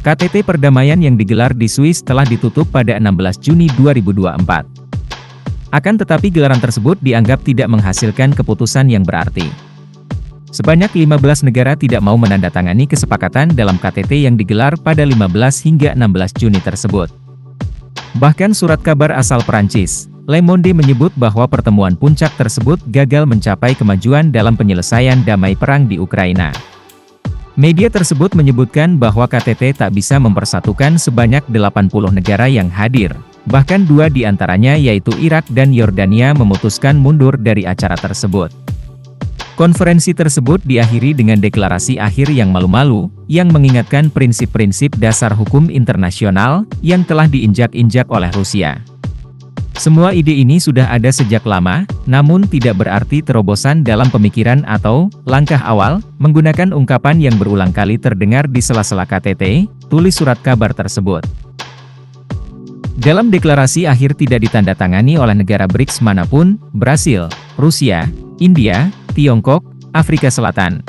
KTT perdamaian yang digelar di Swiss telah ditutup pada 16 Juni 2024. Akan tetapi gelaran tersebut dianggap tidak menghasilkan keputusan yang berarti. Sebanyak 15 negara tidak mau menandatangani kesepakatan dalam KTT yang digelar pada 15 hingga 16 Juni tersebut. Bahkan surat kabar asal Perancis, Le Monde menyebut bahwa pertemuan puncak tersebut gagal mencapai kemajuan dalam penyelesaian damai perang di Ukraina. Media tersebut menyebutkan bahwa KTT tak bisa mempersatukan sebanyak 80 negara yang hadir. Bahkan 2 di antaranya yaitu Irak dan Yordania memutuskan mundur dari acara tersebut. Konferensi tersebut diakhiri dengan deklarasi akhir yang malu-malu, yang mengingatkan prinsip-prinsip dasar hukum internasional, yang telah diinjak-injak oleh Rusia. Semua ide ini sudah ada sejak lama, namun tidak berarti terobosan dalam pemikiran atau langkah awal, menggunakan ungkapan yang berulang kali terdengar di sela-sela KTT, tulis surat kabar tersebut. Dalam deklarasi akhir tidak ditandatangani oleh negara BRICS manapun, Brasil, Rusia, India, Tiongkok, Afrika Selatan.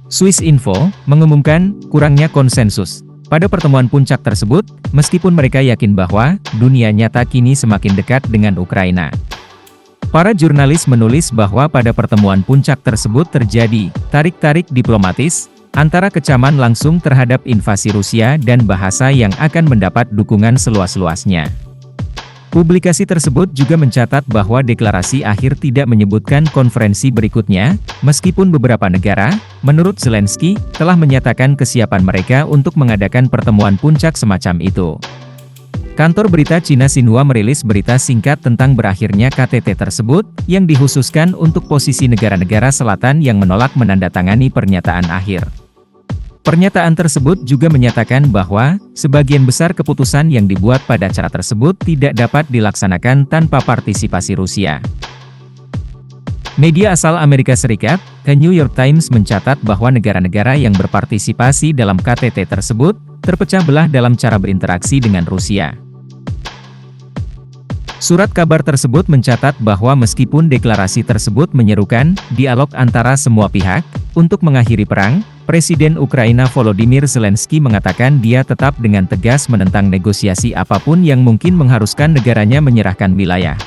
Swiss Info mengumumkan kurangnya konsensus pada pertemuan puncak tersebut, meskipun mereka yakin bahwa dunia nyata kini semakin dekat dengan Ukraina. Para jurnalis menulis bahwa pada pertemuan puncak tersebut terjadi tarik-tarik diplomatis antara kecaman langsung terhadap invasi Rusia dan bahasa yang akan mendapat dukungan seluas-luasnya. Publikasi tersebut juga mencatat bahwa deklarasi akhir tidak menyebutkan konferensi berikutnya, meskipun beberapa negara, menurut Zelensky, telah menyatakan kesiapan mereka untuk mengadakan pertemuan puncak semacam itu. Kantor berita Cina Xinhua merilis berita singkat tentang berakhirnya KTT tersebut, yang dikhususkan untuk posisi negara-negara selatan yang menolak menandatangani pernyataan akhir. Pernyataan tersebut juga menyatakan bahwa, sebagian besar keputusan yang dibuat pada acara tersebut tidak dapat dilaksanakan tanpa partisipasi Rusia. Media asal Amerika Serikat, The New York Times mencatat bahwa negara-negara yang berpartisipasi dalam KTT tersebut, terpecah belah dalam cara berinteraksi dengan Rusia. Surat kabar tersebut mencatat bahwa meskipun deklarasi tersebut menyerukan dialog antara semua pihak untuk mengakhiri perang, Presiden Ukraina Volodymyr Zelensky mengatakan dia tetap dengan tegas menentang negosiasi apapun yang mungkin mengharuskan negaranya menyerahkan wilayah.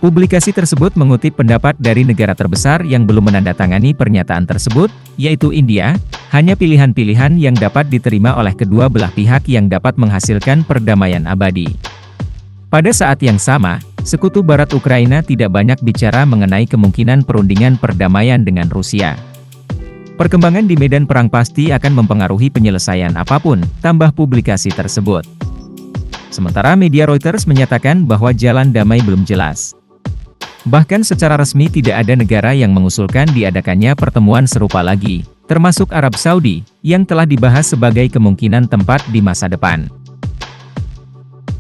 Publikasi tersebut mengutip pendapat dari negara terbesar yang belum menandatangani pernyataan tersebut, yaitu India, hanya pilihan-pilihan yang dapat diterima oleh kedua belah pihak yang dapat menghasilkan perdamaian abadi. Pada saat yang sama, Sekutu Barat Ukraina tidak banyak bicara mengenai kemungkinan perundingan perdamaian dengan Rusia. Perkembangan di medan perang pasti akan mempengaruhi penyelesaian apapun, tambah publikasi tersebut. Sementara media Reuters menyatakan bahwa jalan damai belum jelas. Bahkan secara resmi tidak ada negara yang mengusulkan diadakannya pertemuan serupa lagi, termasuk Arab Saudi, yang telah dibahas sebagai kemungkinan tempat di masa depan.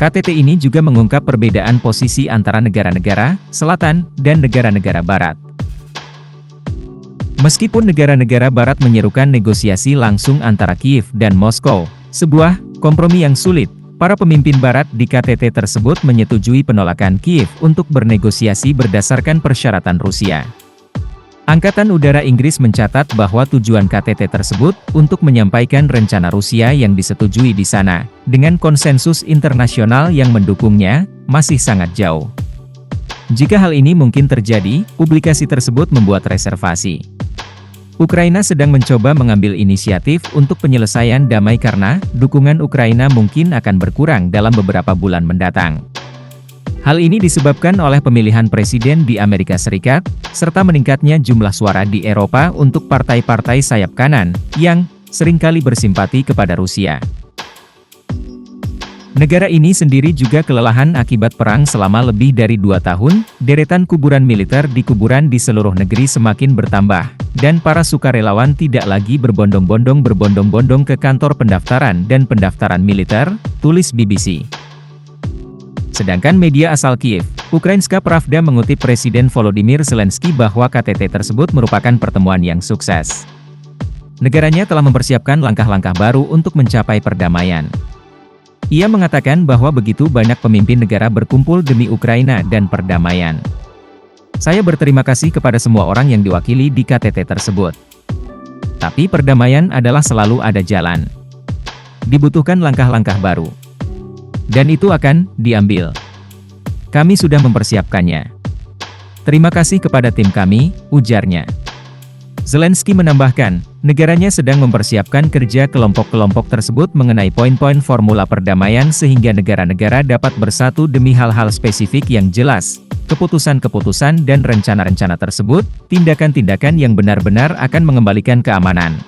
KTT ini juga mengungkap perbedaan posisi antara negara-negara selatan dan negara-negara barat. Meskipun negara-negara barat menyerukan negosiasi langsung antara Kiev dan Moskow, sebuah kompromi yang sulit, para pemimpin barat di KTT tersebut menyetujui penolakan Kiev untuk bernegosiasi berdasarkan persyaratan Rusia. Angkatan Udara Inggris mencatat bahwa tujuan KTT tersebut untuk menyampaikan rencana Rusia yang disetujui di sana, dengan konsensus internasional yang mendukungnya, masih sangat jauh. Jika hal ini mungkin terjadi, publikasi tersebut membuat reservasi. Ukraina sedang mencoba mengambil inisiatif untuk penyelesaian damai karena dukungan Ukraina mungkin akan berkurang dalam beberapa bulan mendatang. Hal ini disebabkan oleh pemilihan presiden di Amerika Serikat, serta meningkatnya jumlah suara di Eropa untuk partai-partai sayap kanan, yang seringkali bersimpati kepada Rusia. Negara ini sendiri juga kelelahan akibat perang selama lebih dari 2 tahun, deretan kuburan militer di kuburan di seluruh negeri semakin bertambah, dan para sukarelawan tidak lagi berbondong-bondong ke kantor pendaftaran dan pendaftaran militer, tulis BBC. Sedangkan media asal Kiev, Ukrainska Pravda mengutip Presiden Volodymyr Zelensky bahwa KTT tersebut merupakan pertemuan yang sukses. Negaranya telah mempersiapkan langkah-langkah baru untuk mencapai perdamaian. Ia mengatakan bahwa begitu banyak pemimpin negara berkumpul demi Ukraina dan perdamaian. Saya berterima kasih kepada semua orang yang diwakili di KTT tersebut. Tapi perdamaian adalah selalu ada jalan. dibutuhkan langkah-langkah baru. Dan itu akan diambil. Kami sudah mempersiapkannya. Terima kasih kepada tim kami, ujarnya. Zelensky menambahkan, negaranya sedang mempersiapkan kerja kelompok-kelompok tersebut mengenai poin-poin formula perdamaian sehingga negara-negara dapat bersatu demi hal-hal spesifik yang jelas. Keputusan-keputusan dan rencana-rencana tersebut, tindakan-tindakan yang benar-benar akan mengembalikan keamanan.